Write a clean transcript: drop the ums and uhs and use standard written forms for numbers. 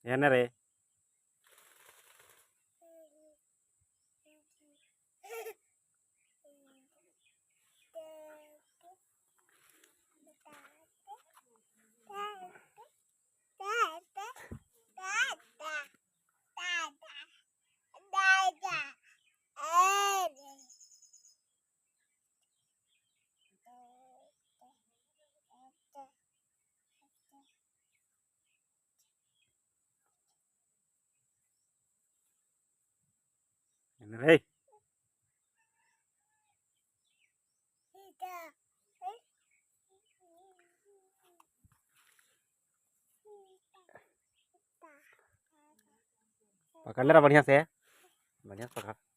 येणार रे. येणार रे. पकड़ ले रहा बढ़िया से, बढ़िया से पकड़।